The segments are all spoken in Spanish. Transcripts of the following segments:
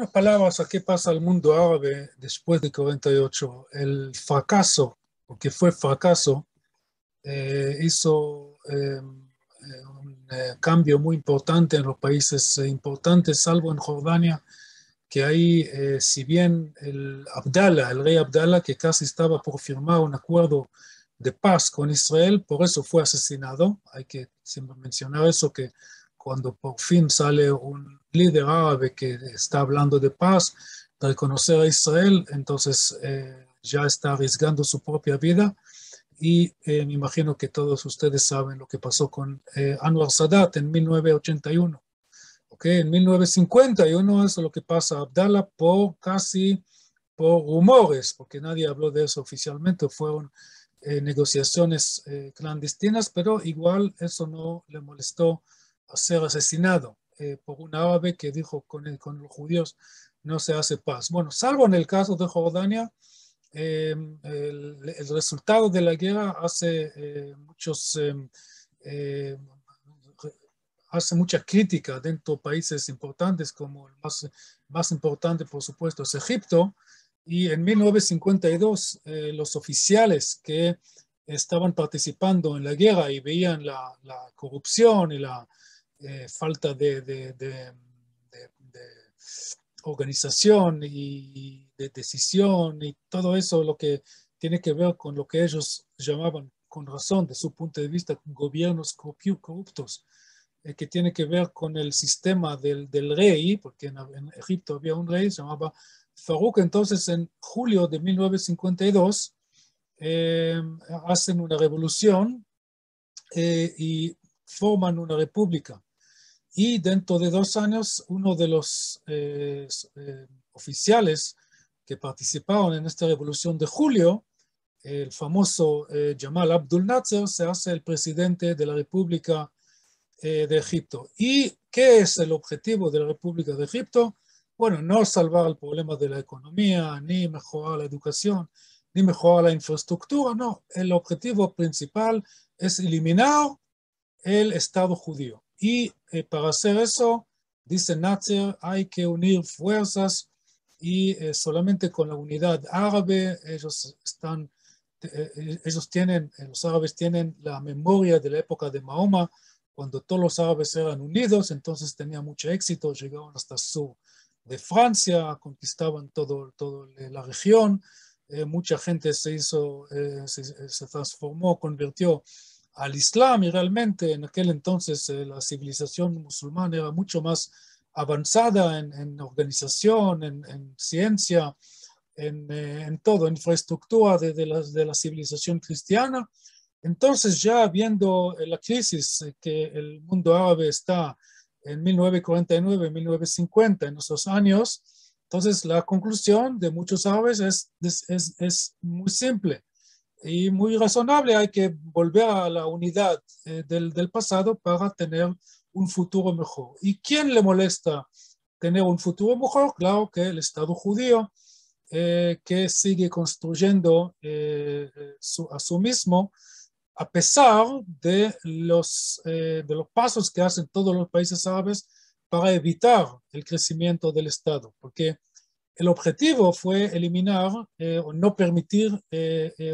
unas palabras a qué pasa al mundo árabe después de 48. El fracaso, porque fue fracaso, hizo un cambio muy importante en los países importantes, salvo en Jordania, que ahí, si bien el rey Abdallah, que casi estaba por firmar un acuerdo de paz con Israel, por eso fue asesinado. Hay que siempre mencionar eso, que cuando por fin sale un líder árabe que está hablando de paz, de reconocer a Israel, entonces ya está arriesgando su propia vida. Y me imagino que todos ustedes saben lo que pasó con Anwar Sadat en 1981. Okay, en 1951 eso es lo que pasa a Abdallah por rumores, porque nadie habló de eso oficialmente, fueron negociaciones clandestinas, pero igual eso no le molestó a ser asesinado por un árabe que dijo con los judíos no se hace paz. Bueno, salvo en el caso de Jordania, el resultado de la guerra hace mucha crítica dentro de países importantes, como el más importante, por supuesto, es Egipto. Y en 1952, los oficiales que estaban participando en la guerra y veían la corrupción y la falta de organización y de decisión y todo eso, lo que tiene que ver con lo que ellos llamaban, con razón, de su punto de vista, gobiernos corruptos, que tiene que ver con el sistema del rey, porque en Egipto había un rey, se llamaba Farouk. Entonces, en julio de 1952, hacen una revolución y forman una república. Y dentro de 2 años, uno de los oficiales que participaron en esta revolución de julio, el famoso Jamal Abdul Nasser, se hace el presidente de la República de Egipto. ¿Y qué es el objetivo de la República de Egipto? Bueno, no salvar el problema de la economía, ni mejorar la educación, ni mejorar la infraestructura, no. El objetivo principal es eliminar el Estado judío. Y para hacer eso, dice Nasser, hay que unir fuerzas y solamente con la unidad árabe, los árabes tienen la memoria de la época de Mahoma, cuando todos los árabes eran unidos, entonces tenía mucho éxito, llegaron hasta el sur de Francia, conquistaban toda la región, mucha gente se transformó, convirtió al Islam, y realmente en aquel entonces la civilización musulmana era mucho más avanzada en organización, en ciencia, en todo, infraestructura de la civilización cristiana. Entonces, ya viendo la crisis que el mundo árabe está en 1949, 1950, en esos años, entonces la conclusión de muchos árabes es muy simple y muy razonable. Hay que volver a la unidad del pasado para tener un futuro mejor. ¿Y quién le molesta tener un futuro mejor? Claro que el Estado judío, que sigue construyendo a su mismo, a pesar de los pasos que hacen todos los países árabes para evitar el crecimiento del Estado, porque el objetivo fue eliminar o no permitir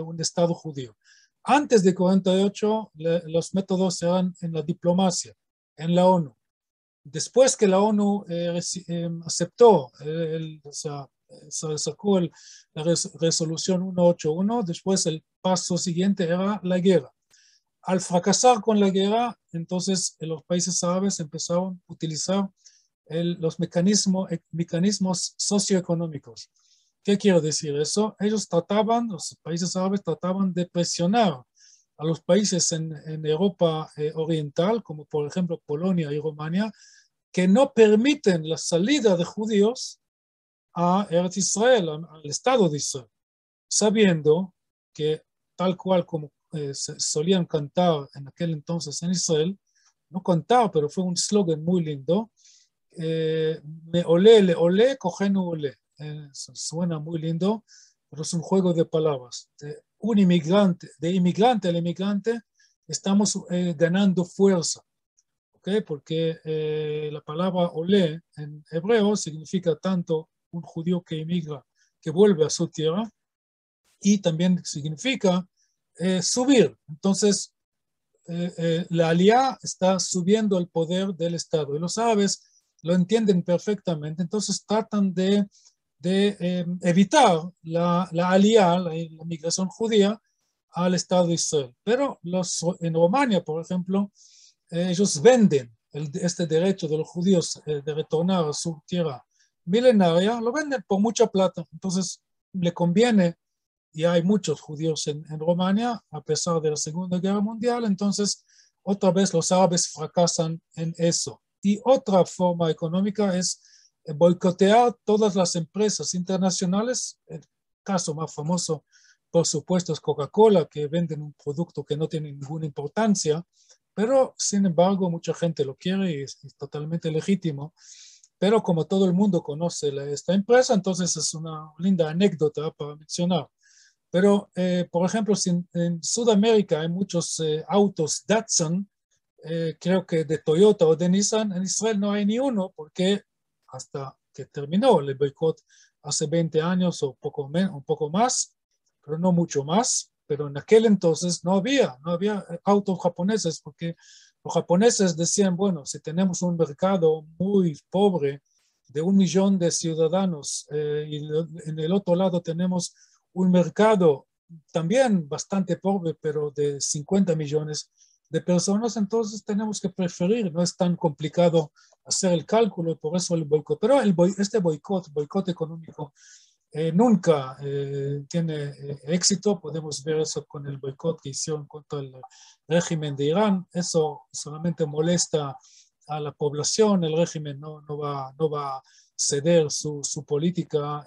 un Estado judío. Antes de 48, los métodos eran en la diplomacia, en la ONU. Después que la ONU aceptó, o sea, sacó la resolución 181, después el paso siguiente era la guerra. Al fracasar con la guerra, entonces los países árabes empezaron a utilizar los mecanismos socioeconómicos. ¿Qué quiero decir eso? Los países árabes trataban de presionar a los países en Europa oriental, como por ejemplo Polonia y Rumania, que no permiten la salida de judíos a Eretz Israel, al Estado de Israel, sabiendo que tal cual como solían cantar en aquel entonces en Israel, no cantar, pero fue un slogan muy lindo, me olé, le olé, cojenu olé. Suena muy lindo, pero es un juego de palabras. De inmigrante al inmigrante, estamos ganando fuerza. ¿Ok? ¿ok? Porque la palabra olé en hebreo significa tanto un judío que emigra, que vuelve a su tierra, y también significa subir. Entonces, la aliyá está subiendo el poder del Estado y los árabes lo entienden perfectamente, entonces tratan de evitar la aliyá, la migración judía al Estado de Israel. Pero en Rumania, por ejemplo, ellos venden este derecho de los judíos de retornar a su tierra milenaria, lo venden por mucha plata, entonces le conviene y hay muchos judíos en Rumania, a pesar de la Segunda Guerra Mundial, entonces otra vez los árabes fracasan en eso. Y otra forma económica es boicotear todas las empresas internacionales. El caso más famoso, por supuesto, es Coca-Cola, que venden un producto que no tiene ninguna importancia, pero sin embargo mucha gente lo quiere y es totalmente legítimo. Pero como todo el mundo conoce esta empresa, entonces es una linda anécdota para mencionar. Pero, por ejemplo, si en Sudamérica hay muchos autos Datsun, creo que de Toyota o de Nissan, en Israel no hay ni uno porque hasta que terminó el boicot hace 20 años o un poco más, pero no mucho más, pero en aquel entonces no había autos japoneses porque los japoneses decían, bueno, si tenemos un mercado muy pobre de 1 millón de ciudadanos y en el otro lado tenemos un mercado también bastante pobre, pero de 50 millones de personas, entonces tenemos que preferir, no es tan complicado hacer el cálculo, por eso el boicot. Pero este boicot económico, nunca tiene éxito. Podemos ver eso con el boicot que hicieron contra el régimen de Irán. Eso solamente molesta a la población. El régimen no va a ceder su política.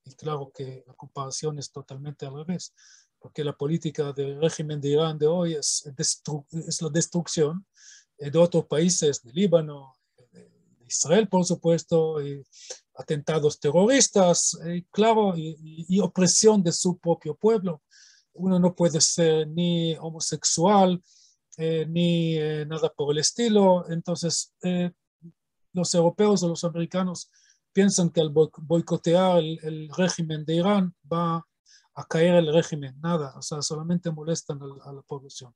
Y claro que la comparación es totalmente al revés, porque la política del régimen de Irán de hoy es la destrucción de otros países, de Líbano, de Israel, por supuesto, y atentados terroristas, claro, y opresión de su propio pueblo. Uno no puede ser ni homosexual, ni nada por el estilo. Entonces, los europeos o los americanos piensan que al boicotear el régimen de Irán va a caer el régimen. Nada, o sea, solamente molestan a la población.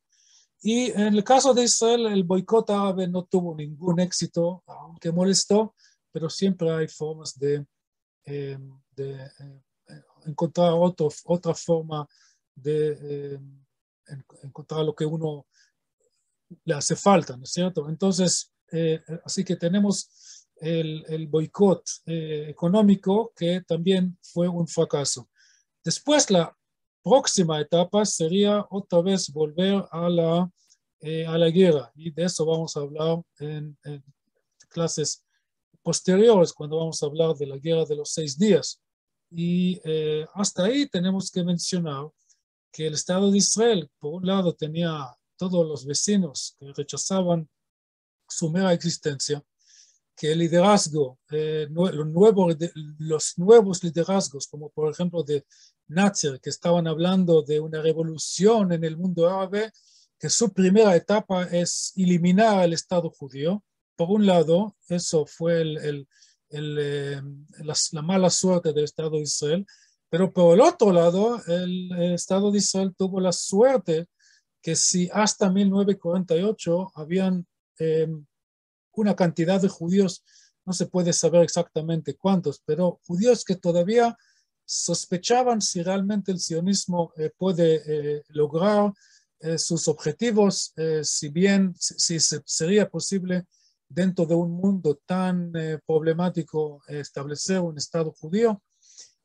Y en el caso de Israel, el boicot árabe no tuvo ningún éxito, aunque molestó, pero siempre hay formas de encontrar otra forma de encontrar lo que uno le hace falta, ¿no es cierto? Entonces, así que tenemos el boicot económico que también fue un fracaso. Después, la próxima etapa sería otra vez volver a la guerra, y de eso vamos a hablar en clases posteriores, cuando vamos a hablar de la guerra de los 6 días. Y hasta ahí tenemos que mencionar que el Estado de Israel, por un lado, tenía todos los vecinos que rechazaban su mera existencia, que el liderazgo, los nuevos liderazgos, como por ejemplo de Nasser, que estaban hablando de una revolución en el mundo árabe, que su primera etapa es eliminar el Estado judío. Por un lado, eso fue la mala suerte del Estado de Israel, pero por el otro lado, el Estado de Israel tuvo la suerte que si hasta 1948 habían una cantidad de judíos, no se puede saber exactamente cuántos, pero judíos que todavía sospechaban si realmente el sionismo puede lograr sus objetivos, si sería posible dentro de un mundo tan problemático establecer un Estado judío.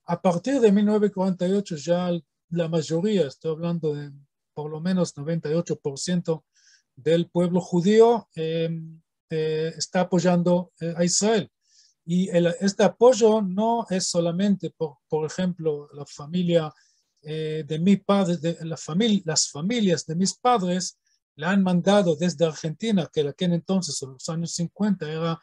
A partir de 1948 ya la mayoría, estoy hablando de por lo menos 98% del pueblo judío está apoyando a Israel. Y este apoyo no es solamente, por ejemplo, la familia de mi padre, las familias de mis padres le han mandado desde Argentina, que en aquel entonces, en los años 50, era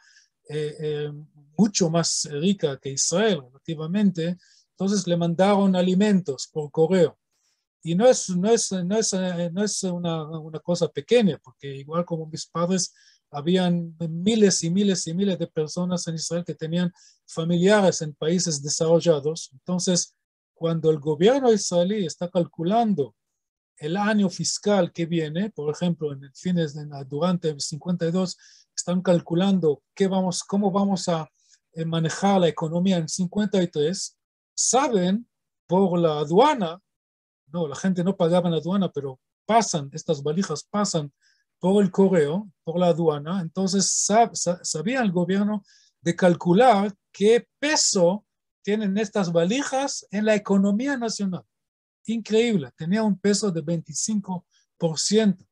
mucho más rica que Israel relativamente, entonces le mandaron alimentos por correo. Y no es una cosa pequeña, porque igual como mis padres, habían miles y miles y miles de personas en Israel que tenían familiares en países desarrollados. Entonces, cuando el gobierno israelí está calculando el año fiscal que viene, por ejemplo, en el fines durante el 52, están calculando cómo vamos a manejar la economía en 53, saben por la aduana, no, la gente no pagaba en la aduana, pero estas valijas pasan por el correo, por la aduana, entonces sabía el gobierno de calcular qué peso tienen estas valijas en la economía nacional. Increíble, tenía un peso de 25%.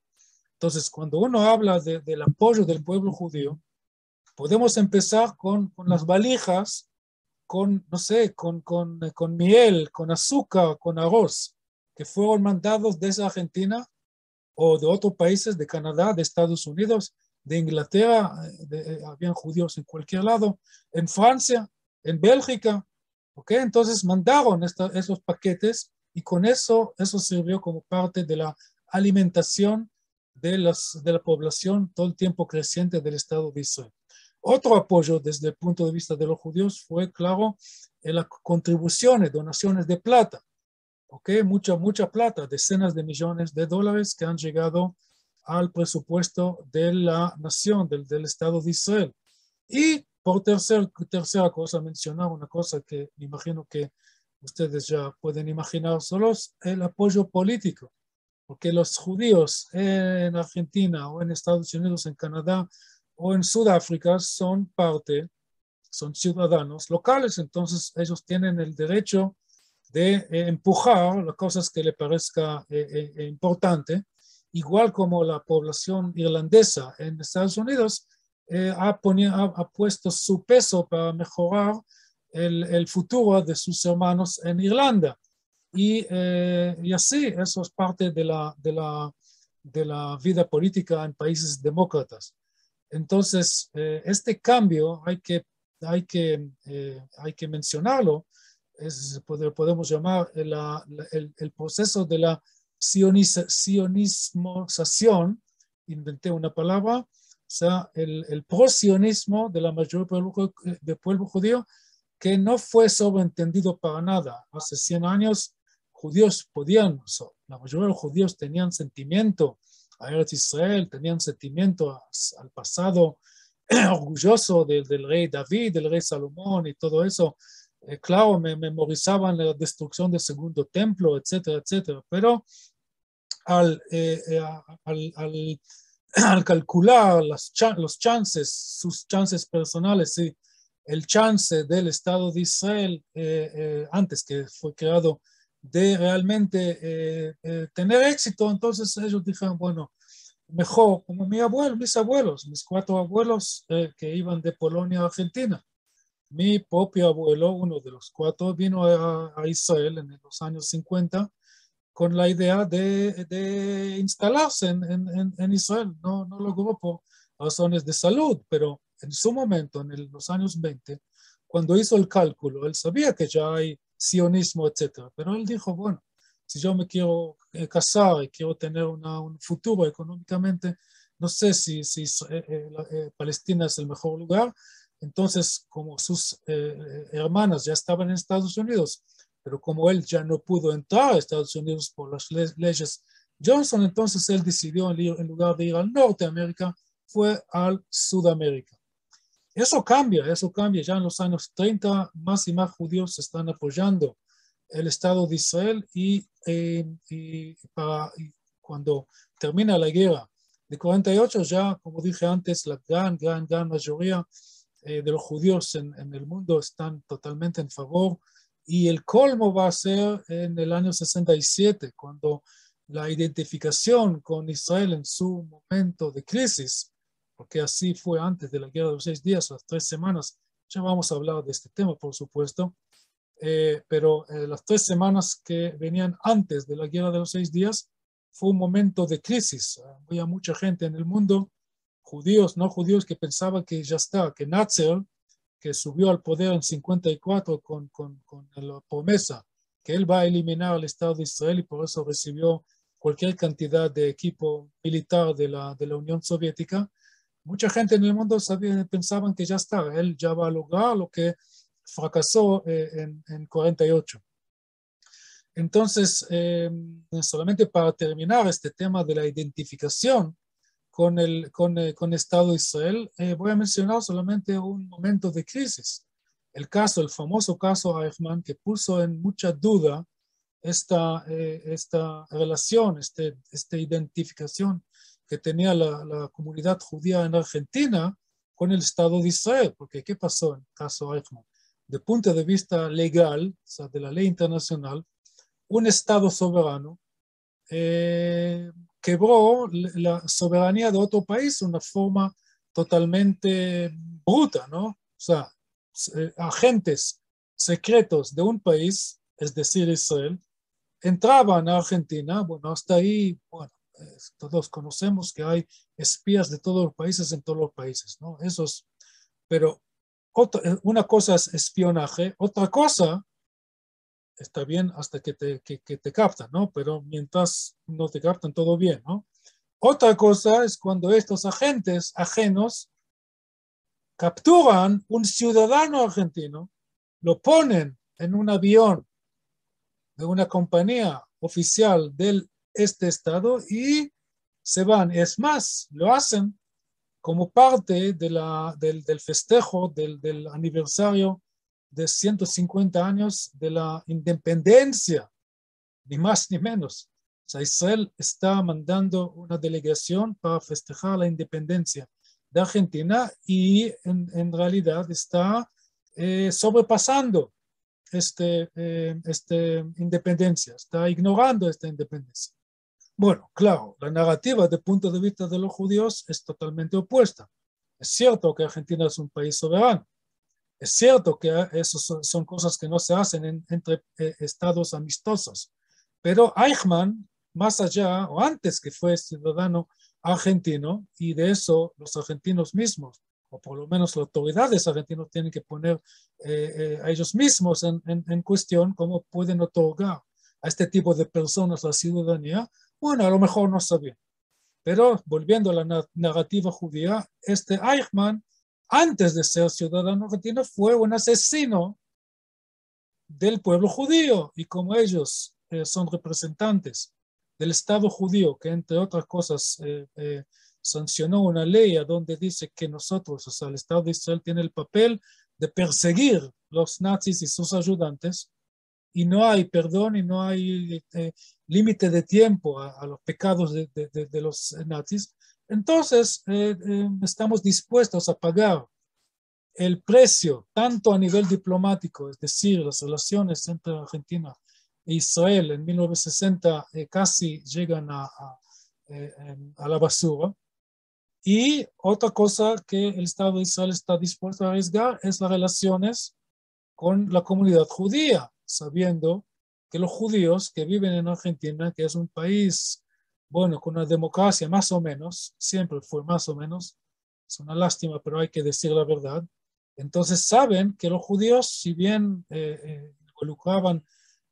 Entonces, cuando uno habla del apoyo del pueblo judío, podemos empezar con las valijas, no sé, con miel, con azúcar, con arroz, que fueron mandados desde Argentina o de otros países, de Canadá, de Estados Unidos, de Inglaterra, habían judíos en cualquier lado, en Francia, en Bélgica, ¿ok? Entonces mandaron esos paquetes y con eso sirvió como parte de la alimentación de la población todo el tiempo creciente del Estado de Israel. Otro apoyo desde el punto de vista de los judíos fue, claro, en las contribuciones, donaciones de plata. ¿Ok? Mucha plata, decenas de millones de dólares que han llegado al presupuesto de la nación, del Estado de Israel. Y por tercera cosa, mencionar una cosa que me imagino que ustedes ya pueden imaginar solos, el apoyo político, porque los judíos en Argentina o en Estados Unidos, en Canadá o en Sudáfrica son ciudadanos locales, entonces ellos tienen el derecho de empujar las cosas que le parezca importante, igual como la población irlandesa en Estados Unidos ha puesto su peso para mejorar el futuro de sus hermanos en Irlanda. Y así, eso es parte de la vida política en países demócratas. Entonces, este cambio hay que mencionarlo, podemos llamar el proceso de la sionismosación, inventé una palabra, o sea, el prosionismo de la mayoría del pueblo judío, que no fue sobreentendido para nada. Hace 100 años, la mayoría de los judíos tenían sentimiento a Eretz Israel, tenían sentimiento al pasado orgulloso del rey David, del rey Salomón y todo eso. Claro, memorizaban la destrucción del segundo templo, etcétera, etcétera. Pero al, al, al, al calcular los chances, sus chances personales y el chance del Estado de Israel, antes que fue creado, de realmente tener éxito, entonces ellos dijeron, bueno, mejor como mis abuelos, mis 4 abuelos que iban de Polonia a Argentina. Mi propio abuelo, uno de los 4, vino a Israel en los años 50 con la idea de instalarse en Israel. No logró por razones de salud, pero en su momento, en los años 20, cuando hizo el cálculo, él sabía que ya hay sionismo, etcétera, pero él dijo, bueno, si yo me quiero casar y quiero tener un futuro económicamente, no sé si Palestina es el mejor lugar. Entonces, como sus hermanas ya estaban en Estados Unidos, pero como él ya no pudo entrar a Estados Unidos por las leyes Johnson, entonces él decidió, en lugar de ir al Norteamérica, fue al Sudamérica. Eso cambia, ya en los años 30 más y más judíos están apoyando el Estado de Israel y cuando termina la guerra de 48 ya, como dije antes, la gran mayoría de los judíos en el mundo están totalmente en favor. Y el colmo va a ser en el año 67, cuando la identificación con Israel en su momento de crisis, porque así fue antes de la guerra de los 6 días, las 3 semanas, ya vamos a hablar de este tema, por supuesto, pero las 3 semanas que venían antes de la guerra de los 6 días fue un momento de crisis. Había mucha gente en el mundo, judíos, no judíos, que pensaban que ya está, que Nasser, que subió al poder en 54 con la promesa que él va a eliminar al Estado de Israel y por eso recibió cualquier cantidad de equipo militar de la Unión Soviética. Mucha gente en el mundo pensaban que ya está, él ya va a lograr lo que fracasó en 48. Entonces, solamente para terminar este tema de la identificación con Estado de Israel, voy a mencionar solamente un momento de crisis. El famoso caso Eichmann, que puso en mucha duda esta relación, esta identificación que tenía la comunidad judía en Argentina con el Estado de Israel. Porque, ¿qué pasó en el caso Eichmann? De punto de vista legal, o sea, de la ley internacional, un Estado soberano quebró la soberanía de otro país de una forma totalmente bruta, ¿no? O sea, agentes secretos de un país, es decir, Israel, entraban a Argentina. Bueno, hasta ahí, bueno, todos conocemos que hay espías de todos los países en todos los países, ¿no? Pero una cosa es espionaje, otra cosa está bien hasta que te captan, ¿no? Pero mientras no te captan, todo bien, ¿no? Otra cosa es cuando estos agentes ajenos capturan un ciudadano argentino, lo ponen en un avión de una compañía oficial de este estado y se van. Es más, lo hacen como parte del festejo del aniversario de 150 años de la independencia, ni más ni menos. O sea, Israel está mandando una delegación para festejar la independencia de Argentina y en realidad está sobrepasando esta independencia, está ignorando esta independencia. Bueno, claro, la narrativa desde el punto de vista de los judíos es totalmente opuesta. Es cierto que Argentina es un país soberano. Es cierto que eso son cosas que no se hacen entre estados amistosos. Pero Eichmann, más allá o antes que fue ciudadano argentino, y de eso los argentinos mismos, o por lo menos las autoridades argentinas tienen que poner a ellos mismos en cuestión cómo pueden otorgar a este tipo de personas la ciudadanía. Bueno, a lo mejor no sabían. Pero volviendo a la narrativa judía, Eichmann, antes de ser ciudadano argentino, fue un asesino del pueblo judío. Y como ellos son representantes del Estado judío, que entre otras cosas sancionó una ley a donde dice que nosotros, o sea, el Estado de Israel tiene el papel de perseguir los nazis y sus ayudantes, y no hay perdón y no hay límite de tiempo a los pecados de los nazis. Entonces, estamos dispuestos a pagar el precio, tanto a nivel diplomático, es decir, las relaciones entre Argentina e Israel en 1960 casi llegan a la basura. Y otra cosa que el Estado de Israel está dispuesto a arriesgar es las relaciones con la comunidad judía, sabiendo que los judíos que viven en Argentina, que es un país, bueno, con una democracia más o menos, siempre fue más o menos, es una lástima, pero hay que decir la verdad. Entonces saben que los judíos, si bien involucraban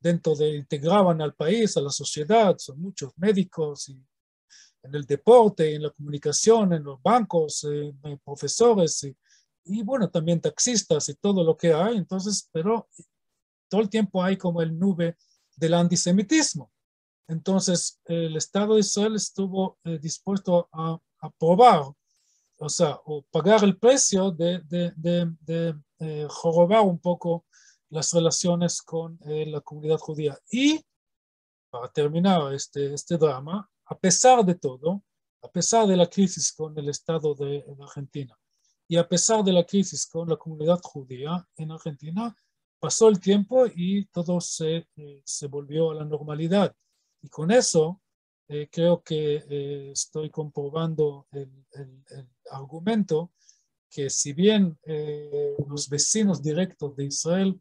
integraban al país, a la sociedad, son muchos médicos y en el deporte, en la comunicación, en los bancos, profesores y bueno, también taxistas y todo lo que hay. Entonces, pero todo el tiempo hay como el nube del antisemitismo. Entonces, el Estado de Israel estuvo dispuesto a aprobar, o sea, o pagar el precio de jorobar un poco las relaciones con la comunidad judía. Y para terminar este drama, a pesar de todo, a pesar de la crisis con el Estado de Argentina y a pesar de la crisis con la comunidad judía en Argentina, pasó el tiempo y todo se volvió a la normalidad. Y con eso creo que estoy comprobando el argumento que si bien los vecinos directos de Israel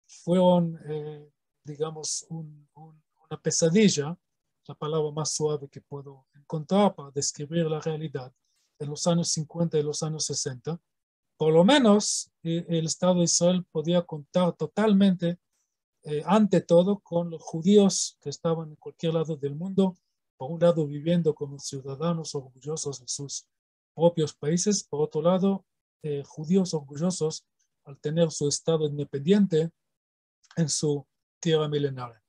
fueron, digamos, una pesadilla, la palabra más suave que puedo encontrar para describir la realidad en los años 50 y los años 60, por lo menos el Estado de Israel podía contar totalmente ante todo con los judíos que estaban en cualquier lado del mundo, por un lado viviendo como ciudadanos orgullosos de sus propios países, por otro lado judíos orgullosos al tener su estado independiente en su tierra milenaria.